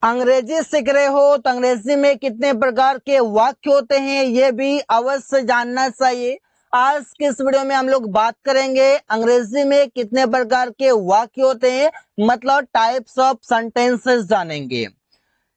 अंग्रेजी सीख रहे हो तो अंग्रेजी में कितने प्रकार के वाक्य होते हैं ये भी अवश्य जानना चाहिए। आज के इस वीडियो में हम लोग बात करेंगे अंग्रेजी में कितने प्रकार के वाक्य होते हैं, मतलब टाइप्स ऑफ सेंटेंसेस जानेंगे।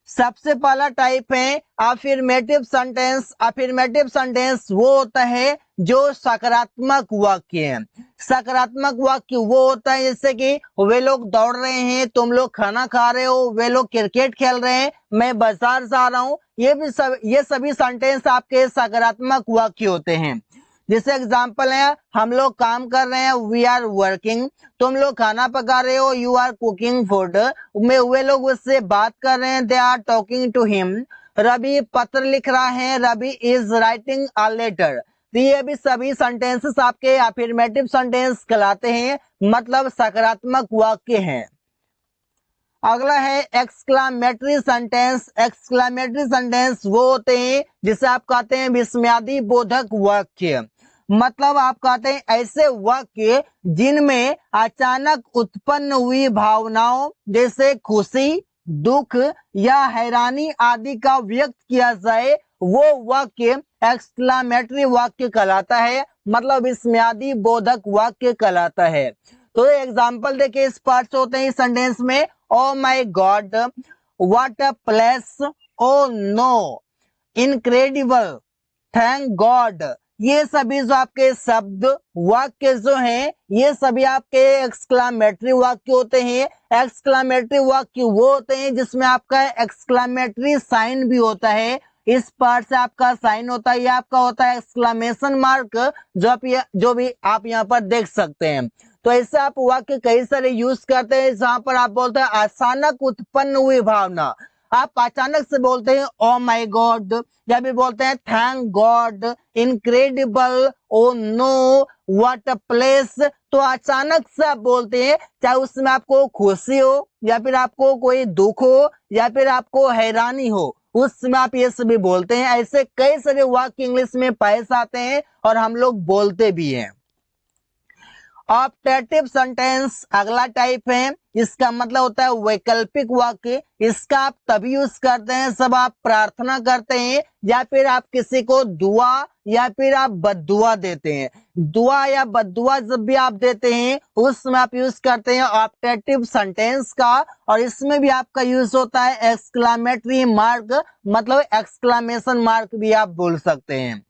सबसे पहला टाइप है अफर्मेटिव सेंटेंस। अफर्मेटिव सेंटेंस वो होता है जो सकारात्मक वाक्य है। सकारात्मक वाक्य वो होता है जैसे कि वे लोग दौड़ रहे हैं, तुम लोग खाना खा रहे हो, वे लोग क्रिकेट खेल रहे हैं, मैं बाजार जा रहा हूँ। ये सभी सेंटेंस आपके सकारात्मक वाक्य होते हैं। जैसे एग्जाम्पल है, हम लोग काम कर रहे हैं, वी आर वर्किंग। तुम लोग खाना पका रहे हो, यू आर कुकिंग फूड। में वे लोग उससे बात कर रहे हैं, they are talking to him. Ravi पत्र लिख रहा है, Ravi is writing a letter. तो ये भी सभी सेंटेंसेस आपके अफर्मेटिव सेंटेंस कहलाते हैं, मतलब सकारात्मक वाक्य हैं। अगला है एक्सक्लामेटरी सेंटेंस। एक्सक्लामेटरी सेंटेंस वो होते हैं जिसे आप कहते हैं विस्मयादि बोधक वाक्य। मतलब आप कहते हैं ऐसे वाक्य जिनमें अचानक उत्पन्न हुई भावनाओं जैसे खुशी, दुख या हैरानी आदि का व्यक्त किया जाए, वो वाक्य एक्सक्लामेटरी वाक्य कहलाता है, मतलब विस्मयादि बोधक वाक्य कहलाता है। तो एग्जाम्पल देखिए इस पार्ट होते हैं इस सेंटेंस में, oh my God, what a place, oh no, incredible, thank God. ये सभी जो आपके शब्द वाक्य जो हैं, ये सभी आपके एक्सक्लामेटरी वाक्य होते हैं। एक्सक्लामेटरी वाक्य वो होते हैं जिसमें आपका एक्सक्लामेटरी साइन भी होता है। इस पार्ट से आपका साइन होता है, ये आपका होता है एक्सक्लामेशन मार्क, जो भी आप यहाँ पर देख सकते हैं। तो ऐसे आप वाक्य कई सारे यूज करते हैं जहां पर आप बोलते हैं अचानक उत्पन्न हुई भावना। आप अचानक से बोलते हैं ओ माई गॉड, या भी बोलते हैं thank God, incredible, oh no, what a place. तो अचानक से आप बोलते हैं, चाहे उसमें आपको खुशी हो या फिर आपको कोई दुख हो या फिर आपको हैरानी हो, उस समय आप ये सभी बोलते हैं। ऐसे कई सारे वाक्य इंग्लिश में पाए जाते हैं और हम लोग बोलते भी हैं। ऑप्टेटिव सेंटेंस अगला टाइप है, इसका मतलब होता है वैकल्पिक वाक्य। इसका आप तभी यूज करते हैं जब आप प्रार्थना करते हैं या फिर आप किसी को दुआ या फिर आप बद्दुआ देते हैं। दुआ या बद्दुआ जब भी आप देते हैं उसमें आप यूज करते हैं ऑप्टेटिव सेंटेंस का, और इसमें भी आपका यूज होता है एक्सक्लामेटरी मार्क, मतलब एक्सक्लामेशन मार्क भी आप बोल सकते हैं।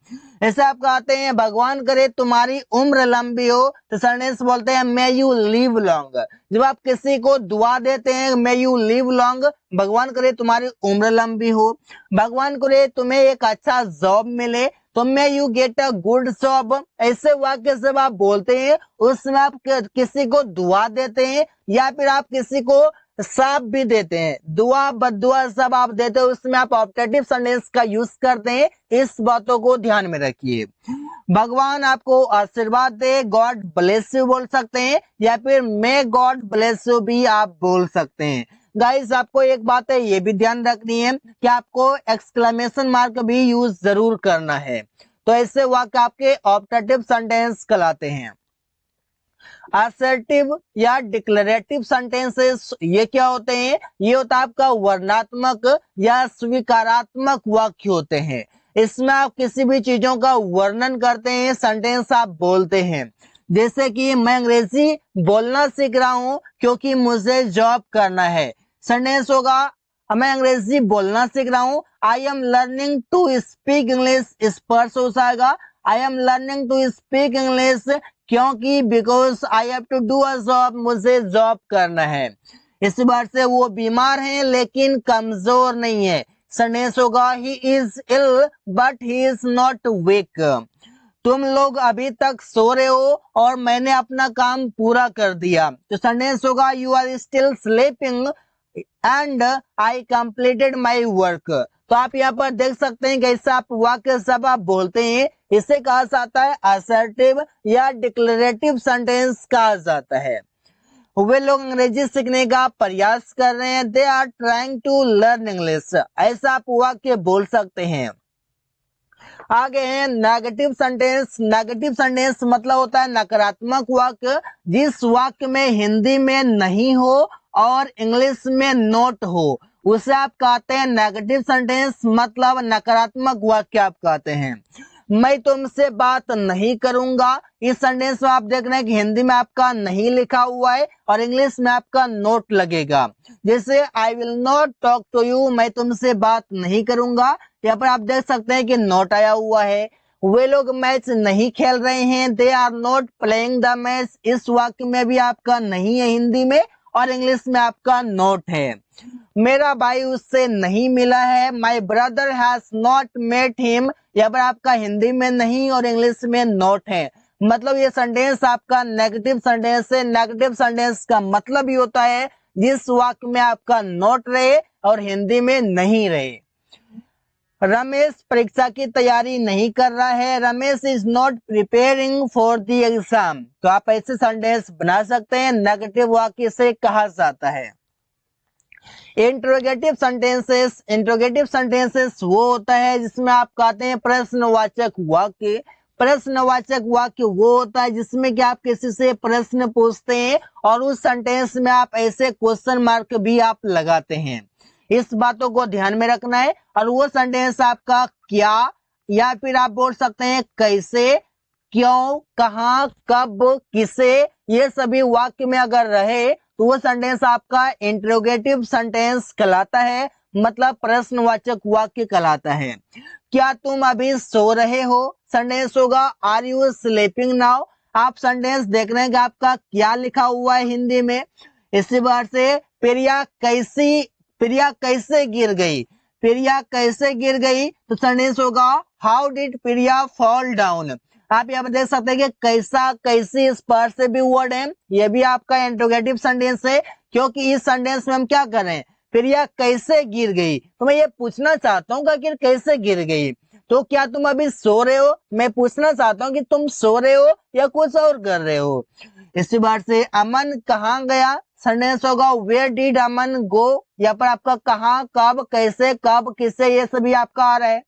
ऐसे आप कहते हैं भगवान करे तुम्हारी उम्र लंबी हो, तो सेंटेंस बोलते हैं मे यू लिव लॉन्ग। जब आप किसी को दुआ देते हैं मे यू लिव लॉन्ग, भगवान करे तुम्हारी उम्र लंबी हो। भगवान करे तुम्हें एक अच्छा जॉब मिले, तो may you get a good job. ऐसे वाक्य जब आप बोलते हैं उसमें आप किसी को दुआ देते हैं या फिर आप किसी को साफ भी देते हैं। दुआ बद्दुआ सब आप देते हो, उसमें आप ऑप्टेटिव सेंटेंस का यूज करते हैं। इस बातों को ध्यान में रखिए। भगवान आपको आशीर्वाद दे, गॉड ब्लेस यू बोल सकते हैं, या फिर मे गॉड ब्लेस यू भी आप बोल सकते हैं। गाइस आपको एक बात है ये भी ध्यान रखनी है कि आपको एक्सक्लेमेशन मार्क भी यूज जरूर करना है। तो ऐसे वाक्य आपके ऑप्टेटिव सेंटेंस कहलाते हैं। असर्टिव या डिक्लेरेटिव सेंटेंसेस ये क्या होते हैं? ये होता है आपका वर्णनात्मक या स्वीकारात्मक वाक्य होते हैं। इसमें आप किसी भी चीजों का वर्णन करते हैं, सेंटेंस आप बोलते हैं। जैसे कि मैं अंग्रेजी बोलना सीख रहा हूं क्योंकि मुझे जॉब करना है। सेंटेंस होगा मैं अंग्रेजी बोलना सीख रहा हूं, I am learning to speak English. इस पर से हो जाएगा I am learning to speak English क्योंकि because I have to do a job, मुझे जॉब करना है। इस बार से वो बीमार हैं लेकिन कमजोर नहीं है। सेंटेंस होगा he is ill but he is not weak. तुम लोग अभी तक सो रहे हो और मैंने अपना काम पूरा कर दिया। तो सेंटेंस होगा you are still sleeping and I completed my work. तो आप यहाँ पर देख सकते हैं कैसे आप वाक्य सब आप बोलते हैं, इसे कहा जाता है असर्टिव या डिक्लेरेटिव सेंटेंस कहा जाता है। वे लोग अंग्रेजी सीखने का प्रयास कर रहे हैं, they are trying to learn English. ऐसा आप वाक्य बोल सकते हैं। आगे है नेगेटिव सेंटेंस। नेगेटिव सेंटेंस मतलब होता है नकारात्मक वाक्य, जिस वाक्य में हिंदी में नहीं हो और इंग्लिश में नोट हो, उसे आप कहते हैं नेगेटिव सेंटेंस, मतलब नकारात्मक वाक्य आप कहते हैं। मैं तुमसे बात नहीं करूंगा, इस सेंटेंस में आप देख रहे हैं कि हिंदी में आपका नहीं लिखा हुआ है और इंग्लिश में आपका नोट लगेगा। जैसे I will not talk to you, मैं तुमसे बात नहीं करूंगा, यहाँ पर आप देख सकते हैं कि नोट आया हुआ है। वे लोग मैच नहीं खेल रहे हैं, they are not playing the match, इस वाक्य में भी आपका नहीं है हिंदी में और इंग्लिश में आपका नोट है। मेरा भाई उससे नहीं मिला है, my brother has not met him, यहाँ पर आपका हिंदी में नहीं और इंग्लिश में नॉट है। मतलब ये सेंटेंस आपका नेगेटिव सेंटेंस है। नेगेटिव सेंटेंस का मतलब ही होता है जिस वाक्य में आपका नॉट रहे और हिंदी में नहीं रहे। रमेश परीक्षा की तैयारी नहीं कर रहा है, Ramesh is not preparing for the exam. तो आप ऐसे सेंटेंस बना सकते हैं, नेगेटिव वाक्य से कहा जाता है। इंट्रोगेटिव सेंटेंसेस वो होता है जिसमें आप कहते हैं प्रश्नवाचक वाक्य। प्रश्नवाचक वाक्य वो होता है जिसमें कि आप किसी से प्रश्न पूछते हैं और उस सेंटेंस में आप ऐसे क्वेश्चन मार्क भी आप लगाते हैं। इस बातों को ध्यान में रखना है। और वो सेंटेंस आपका क्या, या फिर आप बोल सकते हैं कैसे, क्यों, कहां, कब, किसे, ये सभी वाक्य में अगर रहे तो वो सेंटेंस आपका इंट्रोगेटिव सेंटेंस कहलाता है, मतलब प्रश्नवाचक वाक्य कहलाता है। क्या तुम अभी सो रहे हो, सेंटेंस होगा आर यू स्लीपिंग नाउ। आप सेंटेंस देख रहे हैं कि आपका क्या लिखा हुआ है हिंदी में। इसी बार से प्रिया कैसे गिर गई, प्रिया कैसे गिर गई, तो सेंटेंस होगा how did Priya fall down. आप यहाँ पर देख सकते हैं कि कैसा, कैसी, इस पर से भी वर्ड है, ये भी आपका इंट्रोगेटिव सेंटेंस है, क्योंकि इस सेंटेंस में हम क्या कर रहे हैं, प्रिया कैसे गिर गई। तो मैं ये पूछना चाहता हूँ कि कैसे गिर गई, तो क्या तुम अभी सो रहे हो, मैं पूछना चाहता हूँ कि तुम सो रहे हो या कुछ और कर रहे हो। इसी बार से अमन कहाँ गया, सेंटेंस होगा वेयर डिड अमन गो। यहाँ पर आपका कहाँ, कब, कैसे, कब, किसे, ये सभी आपका आ रहा है।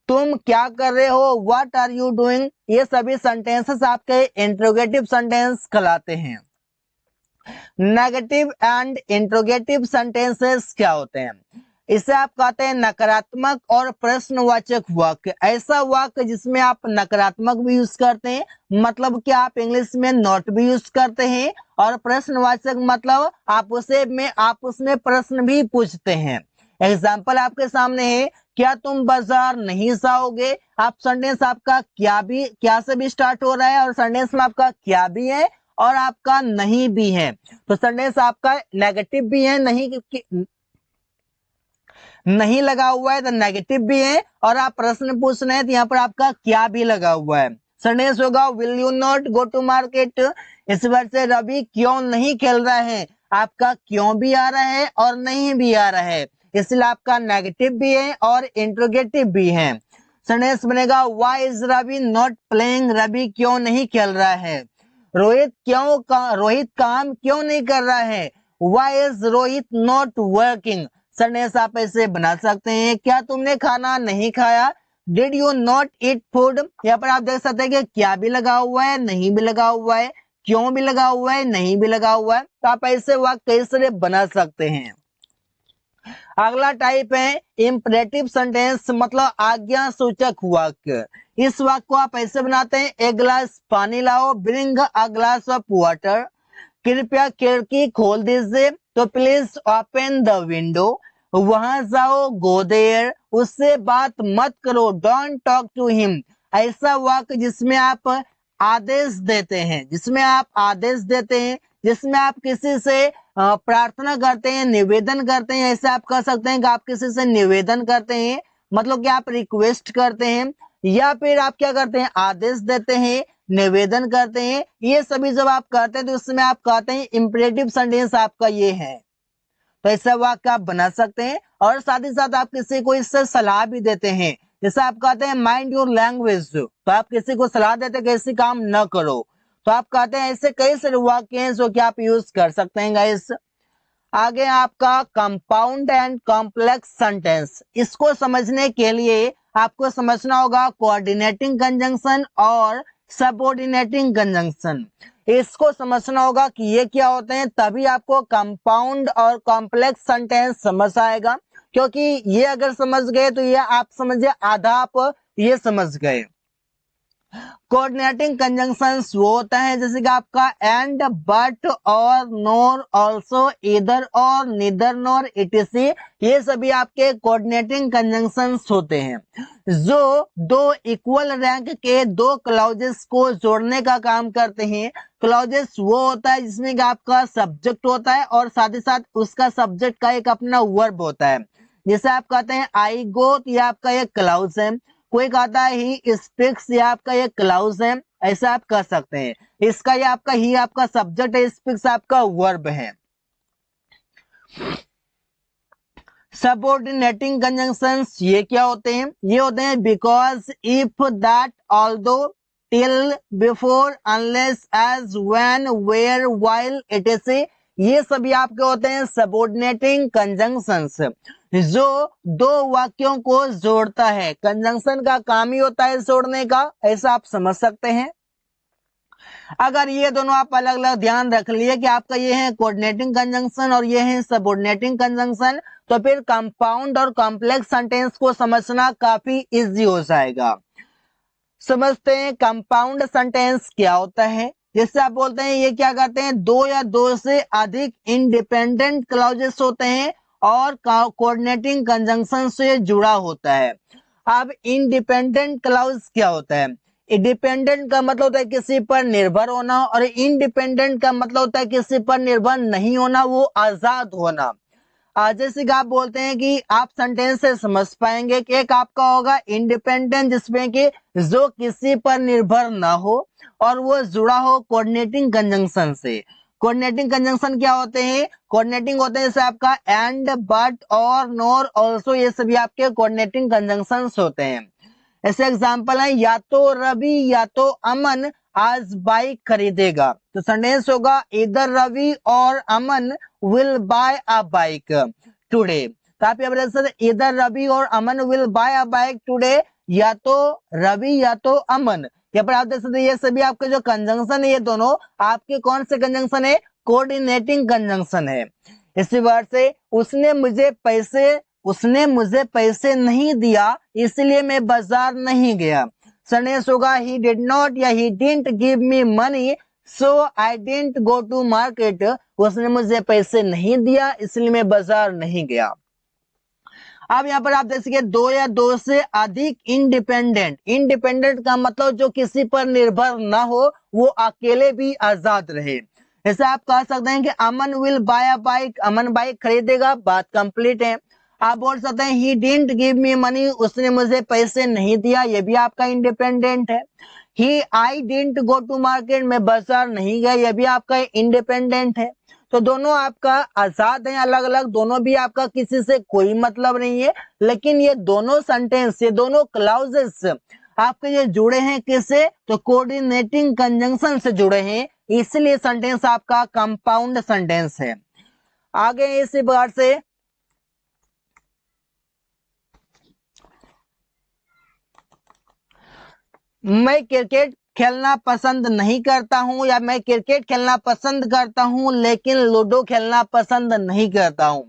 तुम क्या कर रहे हो, व्हाट आर यू डूइंग, ये सभी सेंटेंसेस आपके इंट्रोगेटिव सेंटेंस कहलाते हैं। नेगेटिव एंड इंट्रोगेटिव सेंटेंसेस क्या होते हैं, इसे आप कहते हैं नकारात्मक और प्रश्नवाचक वाक्य। ऐसा वाक्य जिसमें आप नकारात्मक भी यूज करते हैं, मतलब कि आप इंग्लिश में नॉट भी यूज करते हैं, और प्रश्नवाचक मतलब आप उसमें प्रश्न भी पूछते हैं। एग्जाम्पल आपके सामने है, क्या तुम बाजार नहीं जाओगे। आप सेंटेंस आपका क्या से भी स्टार्ट हो रहा है और सेंटेंस में आपका क्या भी है और आपका नहीं भी है। तो सेंटेंस आपका नेगेटिव भी है, नहीं लगा हुआ है तो नेगेटिव भी है, और आप प्रश्न पूछ रहे हैं तो यहाँ पर आपका क्या भी लगा हुआ है। सेंटेंस होगा will you not go to market. इस बार से रवि क्यों नहीं खेल रहा है, आपका क्यों भी आ रहा है और नहीं भी आ रहा है, इसलिए आपका नेगेटिव भी है और इंट्रोगेटिव भी है। सेंटेंस बनेगा why is Ravi not playing, Ravi क्यों नहीं खेल रहा है। रोहित काम क्यों नहीं कर रहा है, why is Rohit not working. Sentence आप ऐसे बना सकते हैं, क्या तुमने खाना नहीं खाया, did you not eat food. यहाँ पर आप देख सकते हैं कि क्या भी लगा हुआ है, नहीं भी लगा हुआ है, क्यों भी लगा हुआ है, नहीं भी लगा हुआ है। तो आप ऐसे वाक्य कैसे बना सकते हैं। अगला टाइप है इंपरेटिव सेंटेंस, मतलब आज्ञा सूचक वाक्य। इस वाक्य को आप ऐसे बनाते हैं, एक गिलास पानी लाओ, bring a glass of water. कृपया खिड़की खोल दीजिए, तो प्लीज ओपन द विंडो। वहां जाओ, गो देयर। उससे बात मत करो, डोंट टॉक टू हिम। ऐसा वाक्य जिसमें आप आदेश देते हैं, जिसमें आप किसी से प्रार्थना करते हैं, निवेदन करते हैं। ऐसे आप कह सकते हैं कि आप किसी से निवेदन करते हैं, मतलब कि आप रिक्वेस्ट करते हैं, या फिर आप क्या करते हैं, आदेश देते हैं, निवेदन करते हैं। ये सभी जब आप करते हैं तो उसमें आप कहते हैं इंपरेटिव सेंटेंस आपका ये है। तो ऐसा वाक्य आप बना सकते हैं। और साथ ही साथ आप किसी को इससे सलाह भी देते हैं, जैसे आप कहते हैं माइंड योर लैंग्वेज, तो आप किसी को सलाह देते हैं कि ऐसी काम न करो। तो आप कहते हैं ऐसे कई सारे वाक्य हैं जो कि आप यूज कर सकते हैं गाइस। आगे आपका कंपाउंड एंड कॉम्प्लेक्स सेंटेंस, इसको समझने के लिए आपको समझना होगा कोऑर्डिनेटिंग कंजंक्शन और सबऑर्डिनेटिंग कंजंक्शन। इसको समझना होगा कि ये क्या होते हैं, तभी आपको कंपाउंड और कॉम्प्लेक्स सेंटेंस समझ आएगा। क्योंकि ये अगर समझ गए तो ये आप समझिए आधा आप ये समझ गए। कोऑर्डिनेटिंग कंजंक्शंस वो होता है जैसे कि आपका एंड, बट, और, नोर, ऑल्सो, इधर, और, निदर, नोर, इटीसी, ये सभी आपके कोऑर्डिनेटिंग कंजंक्शंस होते हैं जो दो इक्वल रैंक के दो क्लॉजेस को जोड़ने का काम करते हैं। क्लॉजेस वो होता है जिसमें कि आपका सब्जेक्ट होता है और साथ ही साथ उसका सब्जेक्ट का एक अपना वर्ब होता है। जैसे आप कहते हैं आई गो, तो ये आपका एक क्लाउज है। कोई कहता है ही स्पीक्स, ये आपका ये क्लाउज है, ऐसा आप कह सकते हैं। इसका ये आपका ही आपका सब्जेक्ट है, स्पीक्स आपका वर्ब है। सबऑर्डिनेटिंग कंजंक्शंस ये क्या होते हैं, ये होते हैं because, if, that, although, till, before, unless, as, when, where, while, इटसे, ये सभी आपके होते हैं सबऑर्डिनेटिंग कंजंक्शंस जो दो वाक्यों को जोड़ता है। कंजंक्शन का काम ही होता है जोड़ने का, ऐसा आप समझ सकते हैं। अगर ये दोनों आप अलग अलग ध्यान रख लिए कि आपका ये है कोऑर्डिनेटिंग कंजंक्शन और ये है सबऑर्डिनेटिंग कंजंक्शन, तो फिर कंपाउंड और कॉम्प्लेक्स सेंटेंस को समझना काफी इजी हो जाएगा। समझते हैं कंपाउंड सेंटेंस क्या होता है। जिससे आप बोलते हैं ये क्या करते हैं, दो या दो से अधिक इंडिपेंडेंट क्लॉजेस होते हैं और कोऑर्डिनेटिंग कंजंक्शन से जुड़ा होता है। अब इंडिपेंडेंट क्लॉज क्या होता है, इंडिपेंडेंट का मतलब होता है किसी पर निर्भर होना और इंडिपेंडेंट का मतलब होता है किसी पर निर्भर नहीं होना, वो आजाद होना। जैसे कि आप बोलते हैं कि आप सेंटेंस से समझ पाएंगे कि एक आपका होगा इंडिपेंडेंट जिसमें कि जो किसी पर निर्भर ना हो और वो जुड़ा हो कोऑर्डिनेटिंग कंजंक्शन से। कोऑर्डिनेटिंग कंजंक्शन क्या होते हैं, कोऑर्डिनेटिंग होते हैं जैसे आपका एंड, बट, और, नोर, ऑल्सो, ये सभी आपके कोऑर्डिनेटिंग कंजंक्शंस होते हैं। ऐसे एग्जांपल है, या तो रवि या तो अमन आज बाइक खरीदेगा, तो सेंटेंस होगा इधर रवि और Aman will buy a bike today. तो आप यहाँ पर इधर रवि और Aman will buy a bike today, या तो रवि या तो अमन। यहाँ पर आप देख सकते ये सभी आपके जो कंजंक्शन है ये दोनों आपके कौन से कंजंक्शन है, कोऑर्डिनेटिंग कंजंक्शन है। इसी वर्ड से उसने मुझे पैसे नहीं दिया इसलिए मैं बाजार नहीं गया। सेंटेंस होगा ही डिड नॉट या he didn't give me money so I didn't go to market. उसने मुझे पैसे नहीं दिया इसलिए मैं बाजार नहीं गया। अब यहाँ पर आप देख सकते दो या दो से अधिक इंडिपेंडेंट, इंडिपेंडेंट का मतलब जो किसी पर निर्भर ना हो, वो अकेले भी आजाद रहे। जैसे आप कह सकते हैं कि Aman will buy a bike, Aman bike खरीदेगा, बात कंप्लीट है। आप बोल सकते हैं he didn't give me money, उसने मुझे पैसे नहीं दिया, ये भी आपका इंडिपेंडेंट है। He I didn't go to market, मैं बाजार नहीं गया, ये भी आपका इंडिपेंडेंट है। तो दोनों आपका आजाद है, अलग अलग, दोनों भी आपका किसी से कोई मतलब नहीं है। लेकिन ये दोनों सेंटेंस, ये दोनों क्लाउजेस आपके ये जुड़े हैं किससे, तो कोऑर्डिनेटिंग कंजंक्शन से जुड़े हैं, इसलिए सेंटेंस आपका कंपाउंड सेंटेंस है। आगे इसी बार से मैं क्रिकेट खेलना पसंद नहीं करता हूं, या मैं क्रिकेट खेलना पसंद करता हूं लेकिन लूडो खेलना पसंद नहीं करता हूं।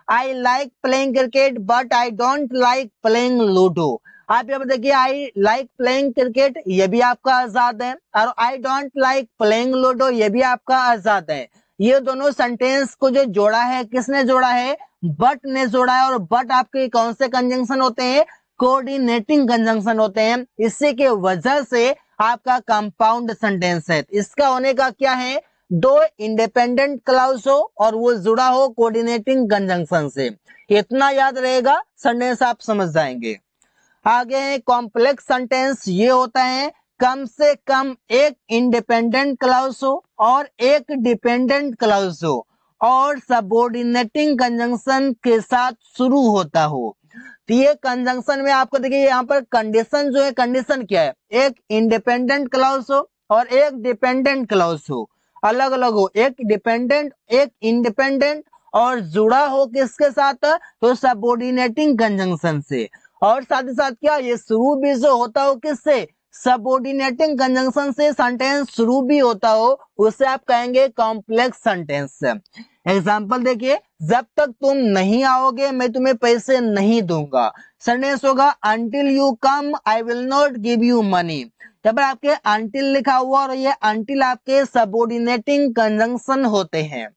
I like playing cricket but I don't like playing ludo. आप यहाँ पर देखिए आई लाइक प्लेइंग क्रिकेट, ये भी आपका आजाद है, और I don't like playing ludo, ये भी आपका आजाद है। ये दोनों सेंटेंस को जो जोड़ा है, किसने जोड़ा है, बट ने जोड़ा है। और बट आपके कौन से कंजंक्शन होते हैं, कोऑर्डिनेटिंग कंजंक्शन होते हैं। इसी के वजह से आपका कंपाउंड सेंटेंस है। इसका होने का क्या है, दो इंडिपेंडेंट क्लाउज हो और वो जुड़ा हो कोऑर्डिनेटिंग कंजंक्शन से। इतना याद रहेगा, सेंटेंस आप समझ जाएंगे। आगे कॉम्प्लेक्स सेंटेंस ये होता है कम से कम एक इंडिपेंडेंट क्लाउज हो और एक डिपेंडेंट क्लाउज हो और सबऑर्डिनेटिंग कंजंक्शन के साथ शुरू होता हो। तो ये कंजंक्शन में आपको देखिए यहाँ पर कंडीशन जो है, कंडीशन क्या है, एक इंडिपेंडेंट क्लॉज हो और एक डिपेंडेंट क्लॉज हो, अलग अलग हो, एक डिपेंडेंट एक इंडिपेंडेंट, और जुड़ा हो किसके साथ, तो सबऑर्डिनेटिंग कंजंक्शन से। और साथ ही साथ क्या, ये शुरू भी जो होता हो किससे, सबऑर्डिनेटिंग कंजंक्शन से सेंटेंस शुरू भी होता हो उसे आप कहेंगे कॉम्प्लेक्स सेंटेंस। एग्जाम्पल देखिए, जब तक तुम नहीं आओगे मैं तुम्हें पैसे नहीं दूंगा। सेंटेंस होगा until you come I will not give you money. यहाँ पर आपके अंटिल लिखा हुआ और ये अंटिल आपके सबऑर्डिनेटिंग कंजंक्शन होते हैं,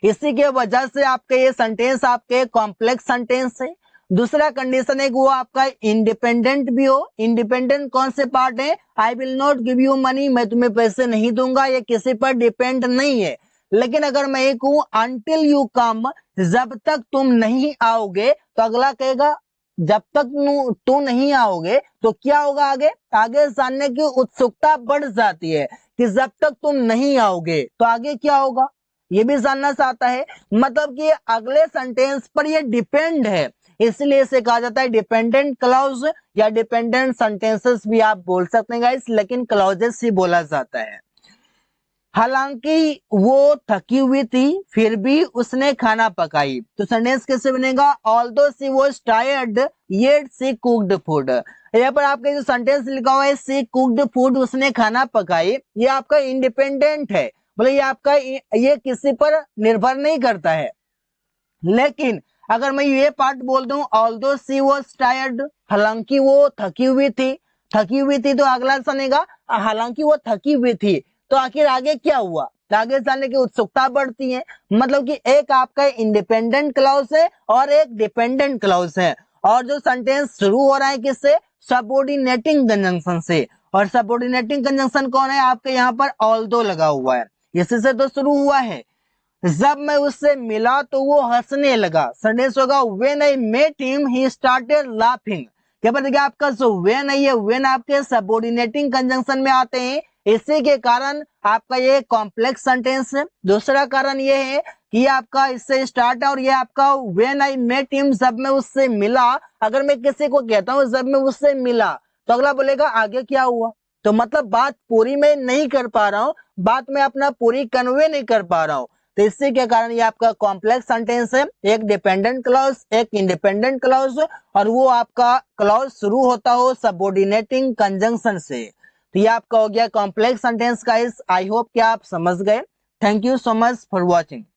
इसी के वजह से आपके ये सेंटेंस आपके कॉम्प्लेक्स सेंटेंस है। दूसरा कंडीशन है वो आपका इंडिपेंडेंट भी हो। इंडिपेंडेंट कौन से पार्ट है, आई will not give you money, मैं तुम्हें पैसे नहीं दूंगा, ये किसी पर डिपेंड नहीं है। लेकिन अगर मैं एक हूं अंटिल यू कम, जब तक तुम नहीं आओगे, तो अगला कहेगा जब तक तू नहीं आओगे तो क्या होगा, आगे आगे जानने की उत्सुकता बढ़ जाती है कि जब तक तुम नहीं आओगे तो आगे क्या होगा, ये भी जानना चाहता है। मतलब कि अगले सेंटेंस पर ये डिपेंड है, इसलिए इसे कहा जाता है डिपेंडेंट क्लॉज या डिपेंडेंट सेंटेंसेस भी आप बोल सकते हैं गाइस, लेकिन क्लॉजेस ही बोला जाता है। हालांकि वो थकी हुई थी फिर भी उसने खाना पकाई, तो सेंटेंस कैसे बनेगा, although she was tired yet she cooked food. यहाँ पर आपका जो सेंटेंस लिखा हुआ है शी कुक्ड फूड, उसने खाना पकाई, ये आपका इंडिपेंडेंट है, बोले ये आपका ये किसी पर निर्भर नहीं करता है। लेकिन अगर मैं ये पार्ट बोल दूं ऑल्दो शी वाज टायर्ड, हालांकि वो थकी हुई थी, थकी हुई थी तो अगला सुनेगा हालांकि वो थकी हुई थी, तो आखिर आगे क्या हुआ, तो आगे जानने की उत्सुकता बढ़ती है। मतलब कि एक आपका इंडिपेंडेंट क्लॉज है और एक डिपेंडेंट क्लॉज है, और जो सेंटेंस शुरू हो रहा है किससे, सबऑर्डिनेटिंग कंजंक्शन से। और सबऑर्डिनेटिंग कंजंक्शन कौन है, आपके यहाँ पर ऑल्दो लगा हुआ है, इसी से तो शुरू हुआ है। जब मैं उससे मिला तो वो हंसने लगा, सेंटेंस होगा when I met him he started laughing. क्या पता क्या आपका जो व्हेन है ये व्हेन आपके सबऑर्डिनेटिंग कंजंक्शन में आते हैं, इसी के कारण आपका ये कॉम्प्लेक्स सेंटेंस है। दूसरा कारण ये है कि ये आपका इससे स्टार्ट है और ये आपका व्हेन आई मेट हिम, जब मैं उससे मिला। अगर मैं किसी को कहता हूं जब मैं उससे मिला, तो अगला बोलेगा आगे क्या हुआ, तो मतलब बात पूरी मैं नहीं कर पा रहा हूं, बात मैं अपना पूरी कन्वे नहीं कर पा रहा हूं, तो इसी के कारण ये आपका कॉम्प्लेक्स सेंटेंस है। एक डिपेंडेंट क्लॉज, एक इंडिपेंडेंट क्लॉज, और वो आपका क्लॉज शुरू होता हो सबऑर्डिनेटिंग कंजंक्शन से। तो ये आपका हो गया complex sentence guys. I hope कि आप समझ गए। Thank you so much for watching.